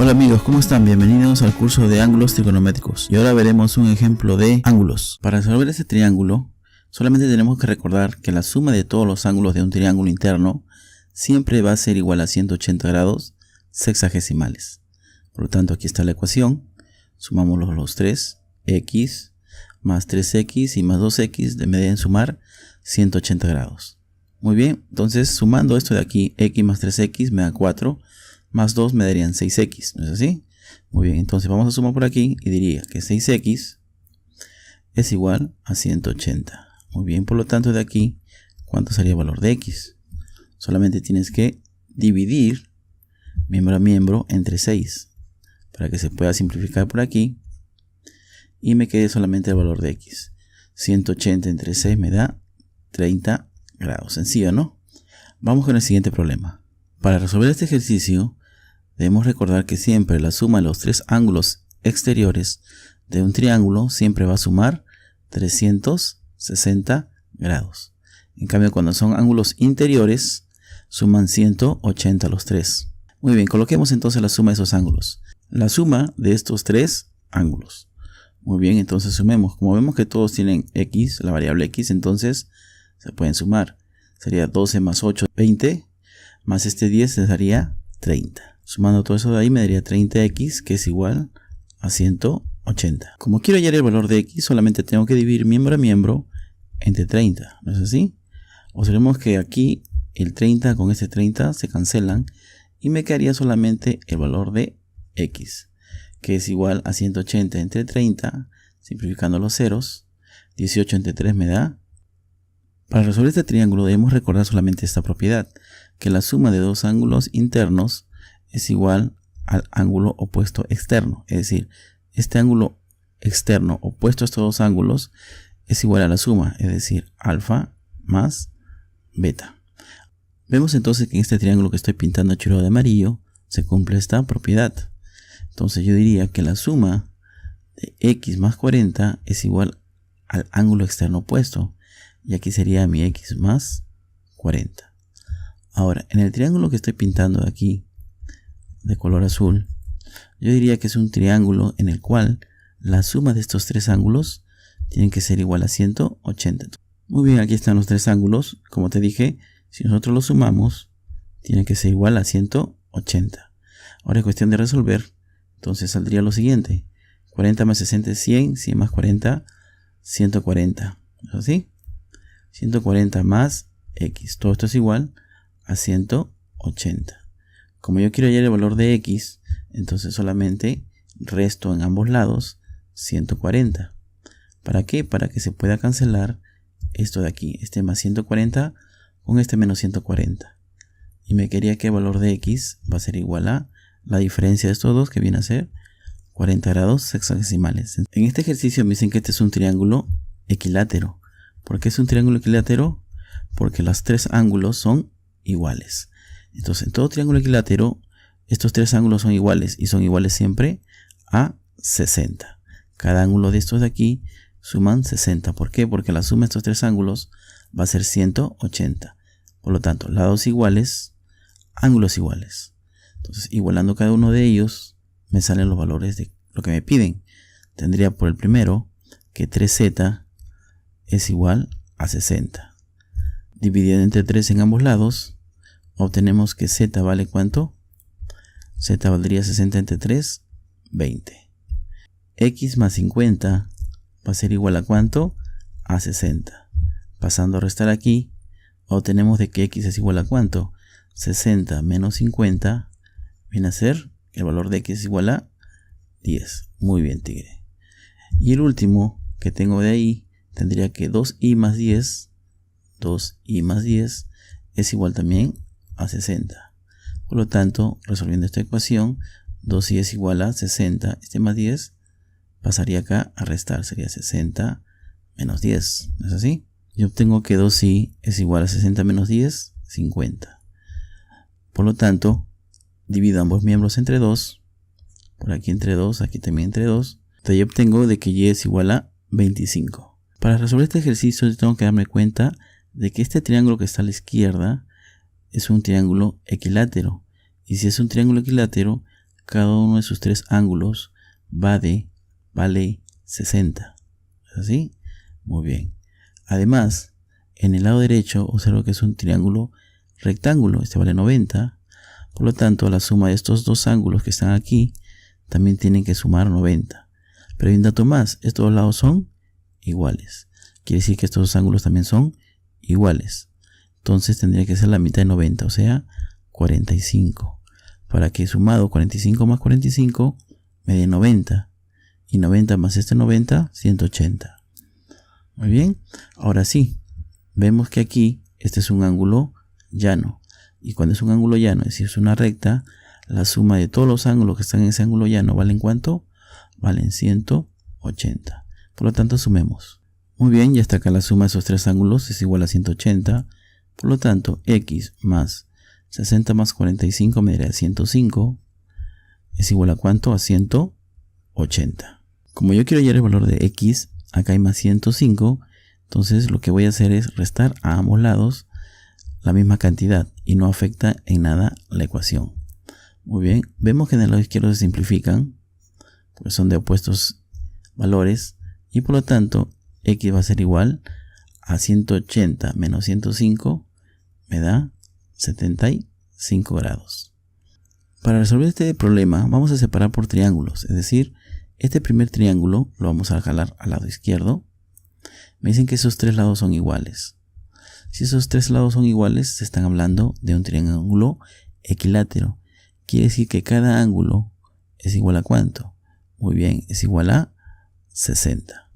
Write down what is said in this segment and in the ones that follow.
Hola amigos, ¿cómo están? Bienvenidos al curso de ángulos trigonométricos. Y ahora veremos un ejemplo de ángulos. Para resolver este triángulo, solamente tenemos que recordar que la suma de todos los ángulos de un triángulo interno siempre va a ser igual a 180 grados sexagesimales. Por lo tanto, aquí está la ecuación. Sumamos los tres. X más 3x y más 2x me deben sumar 180 grados. Muy bien, entonces sumando esto de aquí, x más 3x me da 4. Más 2 me darían 6x, ¿no es así? Muy bien, entonces vamos a sumar por aquí y diría que 6x es igual a 180. Muy bien, por lo tanto de aquí, ¿cuánto sería el valor de x? Solamente tienes que dividir miembro a miembro entre 6 para que se pueda simplificar por aquí y me quede solamente el valor de x. 180 entre 6 me da 30 grados. Sencillo, ¿no? Vamos con el siguiente problema. Para resolver este ejercicio, debemos recordar que siempre la suma de los tres ángulos exteriores de un triángulo siempre va a sumar 360 grados. En cambio, cuando son ángulos interiores, suman 180 los tres. Muy bien, coloquemos entonces la suma de esos ángulos. La suma de estos tres ángulos. Muy bien, entonces sumemos. Como vemos que todos tienen x, la variable x, entonces se pueden sumar. Sería 12 más 8, 20. Más este 10 les daría 30. Sumando todo eso de ahí me daría 30x, que es igual a 180. Como quiero hallar el valor de x, solamente tengo que dividir miembro a miembro entre 30. ¿No es así? Observemos que aquí el 30 con este 30 se cancelan y me quedaría solamente el valor de x, que es igual a 180 entre 30, simplificando los ceros. 18 entre 3 me da. Para resolver este triángulo debemos recordar solamente esta propiedad, que la suma de dos ángulos internos es igual al ángulo opuesto externo. Es decir, este ángulo externo opuesto a estos dos ángulos es igual a la suma, es decir, alfa más beta. Vemos entonces que en este triángulo que estoy pintando chorreado de amarillo se cumple esta propiedad. Entonces yo diría que la suma de x más 40 es igual al ángulo externo opuesto. Y aquí sería mi x más 40. Ahora, en el triángulo que estoy pintando de aquí, de color azul, yo diría que es un triángulo en el cual la suma de estos tres ángulos tienen que ser igual a 180. Muy bien, aquí están los tres ángulos. Como te dije, si nosotros los sumamos, tiene que ser igual a 180. Ahora es cuestión de resolver. Entonces saldría lo siguiente. 40 más 60 es 100. 100 más 40, 140. ¿Es así? 140 más x. Todo esto es igual a 180. Como yo quiero hallar el valor de x, entonces solamente resto en ambos lados 140. ¿Para qué? Para que se pueda cancelar esto de aquí. Este más 140 con este menos 140. Y me quedaría que el valor de x va a ser igual a la diferencia de estos dos, que viene a ser 40 grados sexagesimales. En este ejercicio me dicen que este es un triángulo equilátero. ¿Por qué es un triángulo equilátero? Porque los tres ángulos son iguales. Entonces, en todo triángulo equilátero, estos tres ángulos son iguales y son iguales siempre a 60. Cada ángulo de estos de aquí suman 60. ¿Por qué? Porque la suma de estos tres ángulos va a ser 180. Por lo tanto, lados iguales, ángulos iguales. Entonces, igualando cada uno de ellos, me salen los valores de lo que me piden. Tendría por el primero que 3z es igual a 60. Dividido entre 3 en ambos lados, obtenemos que z vale ¿cuánto? Z valdría 60 entre 3, 20. X más 50 va a ser igual a ¿cuánto? A 60. Pasando a restar aquí, obtenemos de que x es igual a ¿cuánto? 60 menos 50 viene a ser el valor de x es igual a 10. Muy bien, tigre. Y el último que tengo de ahí, tendría que 2i más 10 es igual también a 60. Por lo tanto, resolviendo esta ecuación, 2i es igual a 60. Este más 10 pasaría acá a restar. Sería 60 menos 10. ¿No es así? Yo obtengo que 2i es igual a 60 menos 10, 50. Por lo tanto, divido ambos miembros entre 2. Por aquí entre 2, aquí también entre 2. Entonces yo obtengo de que y es igual a 25. Para resolver este ejercicio yo tengo que darme cuenta de que este triángulo que está a la izquierda es un triángulo equilátero. Y si es un triángulo equilátero, cada uno de sus tres ángulos vale 60. ¿Es así? Muy bien. Además, en el lado derecho observo que es un triángulo rectángulo. Este vale 90. Por lo tanto, la suma de estos dos ángulos que están aquí también tienen que sumar 90. Pero hay un dato más. Estos dos lados son iguales. Quiere decir que estos dos ángulos también son iguales. Entonces tendría que ser la mitad de 90, o sea, 45. Para que sumado 45 más 45 me dé 90. Y 90 más este 90, 180. Muy bien. Ahora sí, vemos que aquí este es un ángulo llano. Y cuando es un ángulo llano, es decir, es una recta, la suma de todos los ángulos que están en ese ángulo llano, ¿valen cuánto? Valen 180. Por lo tanto, sumemos. Muy bien, ya está acá la suma de esos tres ángulos, es igual a 180. Por lo tanto, x más 60 más 45 me dará 105. ¿Es igual a cuánto? A 180. Como yo quiero hallar el valor de x, acá hay más 105. Entonces lo que voy a hacer es restar a ambos lados la misma cantidad y no afecta en nada la ecuación. Muy bien, vemos que en el lado izquierdo se simplifican, porque son de opuestos valores, y por lo tanto x va a ser igual a 180 menos 105 me da 75 grados. Para resolver este problema vamos a separar por triángulos, es decir, este primer triángulo lo vamos a jalar al lado izquierdo. Me dicen que esos tres lados son iguales. Si esos tres lados son iguales, se están hablando de un triángulo equilátero. Quiere decir que cada ángulo es igual a ¿cuánto? Muy bien, es igual a 60.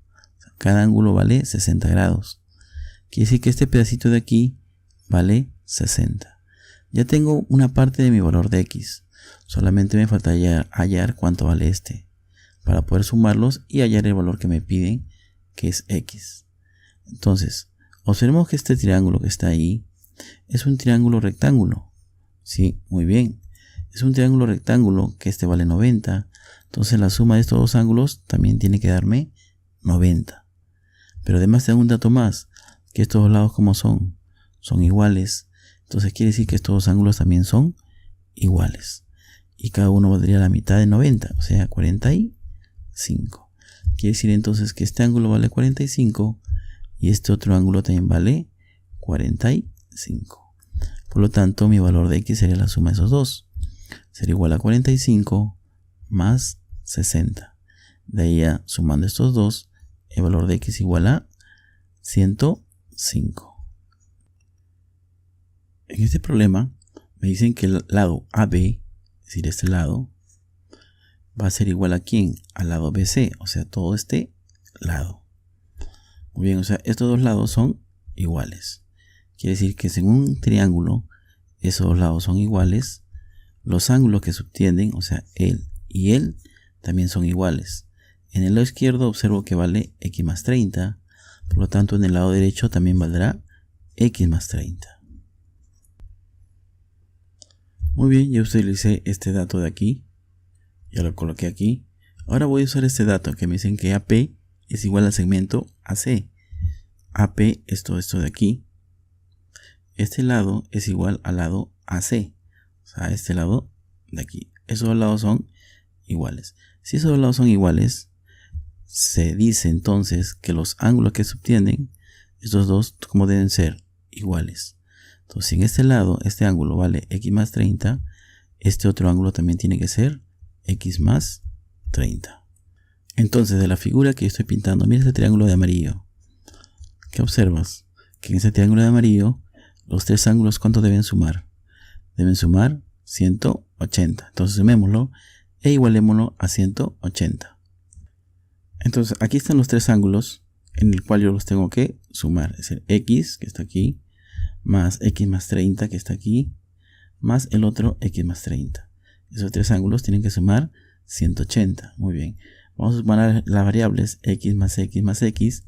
Cada ángulo vale 60 grados. Quiere decir que este pedacito de aquí vale 60. Ya tengo una parte de mi valor de x. Solamente me falta hallar cuánto vale este, para poder sumarlos y hallar el valor que me piden, que es x. Entonces, observemos que este triángulo que está ahí es un triángulo rectángulo. Sí, muy bien. Es un triángulo rectángulo que este vale 90. Entonces la suma de estos dos ángulos también tiene que darme 90. Pero además tengo un dato más, que estos dos lados como son iguales. Entonces quiere decir que estos dos ángulos también son iguales. Y cada uno valdría la mitad de 90, o sea 45. Quiere decir entonces que este ángulo vale 45 y este otro ángulo también vale 45. Por lo tanto, mi valor de x sería la suma de esos dos. Sería igual a 45 más 60. De ahí ya, sumando estos dos, el valor de x igual a 105. En este problema me dicen que el lado AB, es decir, este lado, va a ser igual a ¿quién? Al lado BC, o sea, todo este lado. Muy bien, o sea, estos dos lados son iguales. Quiere decir que según un triángulo, esos dos lados son iguales. Los ángulos que subtienden, o sea, él y él, también son iguales. En el lado izquierdo observo que vale x más 30. Por lo tanto, en el lado derecho también valdrá x más 30. Muy bien, ya utilicé este dato de aquí. Ya lo coloqué aquí. Ahora voy a usar este dato que me dicen que AP es igual al segmento AC. AP es todo esto de aquí. Este lado es igual al lado AC. O sea, este lado de aquí. Esos dos lados son iguales. Si esos dos lados son iguales, se dice entonces que los ángulos que subtienden, estos dos, como deben ser iguales. Entonces, si en este lado, este ángulo vale x más 30, este otro ángulo también tiene que ser x más 30. Entonces, de la figura que yo estoy pintando, mira este triángulo de amarillo. ¿Qué observas? Que en ese triángulo de amarillo, los tres ángulos, ¿cuánto deben sumar? Deben sumar 180. Entonces, sumémoslo e igualémoslo a 180. Entonces, aquí están los tres ángulos en el cual yo los tengo que sumar. Es el x, que está aquí, más x más 30, que está aquí, más el otro x más 30. Esos tres ángulos tienen que sumar 180. Muy bien. Vamos a sumar las variables x más x más x.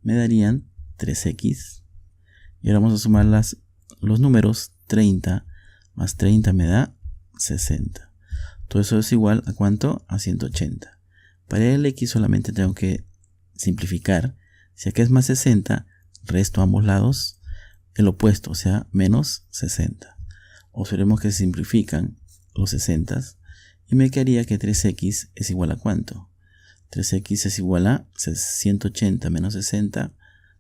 Me darían 3x. Y ahora vamos a sumar los números. 30 más 30 me da 60. Todo eso es igual a ¿cuánto? A 180. Para el x solamente tengo que simplificar. Si acá es más 60, resto a ambos lados el opuesto, o sea, menos 60. Observemos que se simplifican los 60 Y me quedaría que 3x es igual a ¿cuánto? 3x es igual a 180 menos 60,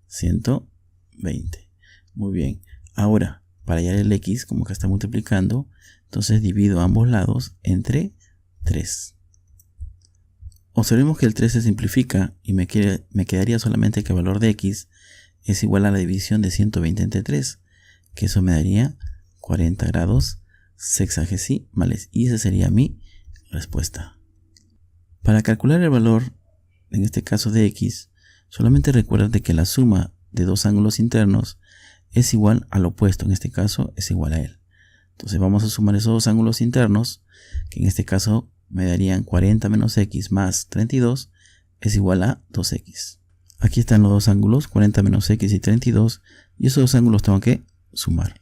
120. Muy bien. Ahora, para hallar el x, como que está multiplicando, entonces divido ambos lados entre 3. Observemos que el 3 se simplifica y me quedaría solamente que el valor de x es igual a la división de 120 entre 3, que eso me daría 40 grados sexagesimales. Y esa sería mi respuesta. Para calcular el valor, en este caso de x, solamente recuerda que la suma de dos ángulos internos es igual al opuesto, en este caso es igual a él. Entonces vamos a sumar esos dos ángulos internos, que en este caso me darían 40 menos x más 32 es igual a 2x. Aquí están los dos ángulos, 40 menos x y 32, y esos dos ángulos tengo que sumar.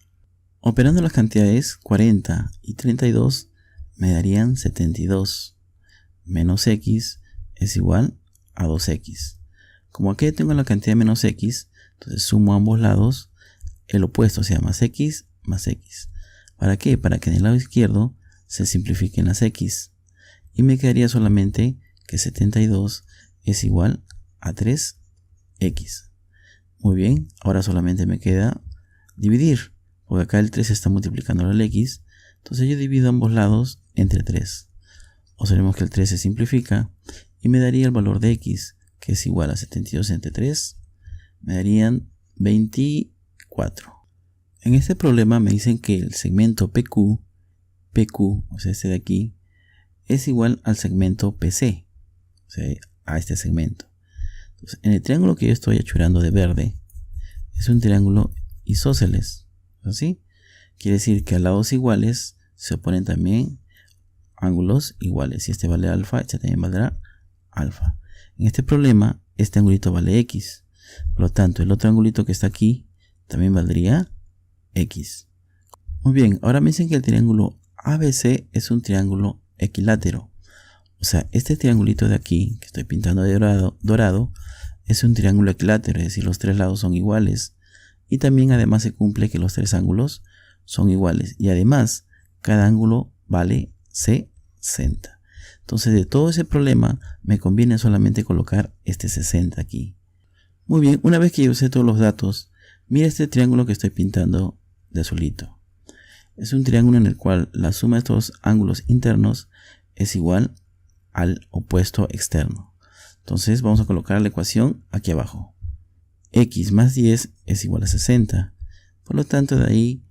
Operando las cantidades 40 y 32 me darían 72 menos x es igual a 2x. Como aquí tengo la cantidad menos x, entonces sumo a ambos lados el opuesto, o sea, más x más x. ¿Para qué? Para que en el lado izquierdo se simplifiquen las x. Y me quedaría solamente que 72 es igual a 3x. Muy bien, ahora solamente me queda dividir, porque acá el 3 está multiplicando el x. Entonces yo divido ambos lados entre 3. Observemos que el 3 se simplifica y me daría el valor de x, que es igual a 72 entre 3. Me darían 24. En este problema me dicen que el segmento PQ, o sea, este de aquí, es igual al segmento PC, o sea, a este segmento. Entonces, en el triángulo que yo estoy achurando de verde, es un triángulo isósceles, ¿así? Quiere decir que a lados iguales se oponen también ángulos iguales. Si este vale alfa, este también valdrá alfa. En este problema, este angulito vale x. Por lo tanto, el otro angulito que está aquí también valdría x. Muy bien, ahora me dicen que el triángulo ABC es un triángulo equilátero. O sea, este triangulito de aquí, que estoy pintando de dorado, es un triángulo equilátero, es decir, los tres lados son iguales. Y también además se cumple que los tres ángulos son iguales. Y además, cada ángulo vale 60. Entonces, de todo ese problema, me conviene solamente colocar este 60 aquí. Muy bien, una vez que yo usé todos los datos, mira este triángulo que estoy pintando de azulito. Es un triángulo en el cual la suma de estos ángulos internos es igual al opuesto externo. Entonces vamos a colocar la ecuación aquí abajo. X más 10 es igual a 60. Por lo tanto, de ahí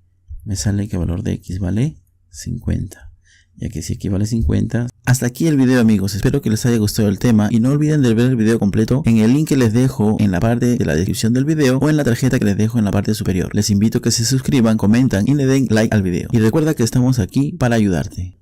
me sale que el valor de x vale 50. Ya que si aquí vale 50. Hasta aquí el video, amigos. Espero que les haya gustado el tema y no olviden de ver el video completo en el link que les dejo en la parte de la descripción del video o en la tarjeta que les dejo en la parte superior. Les invito a que se suscriban, comentan y le den like al video. Y recuerda que estamos aquí para ayudarte.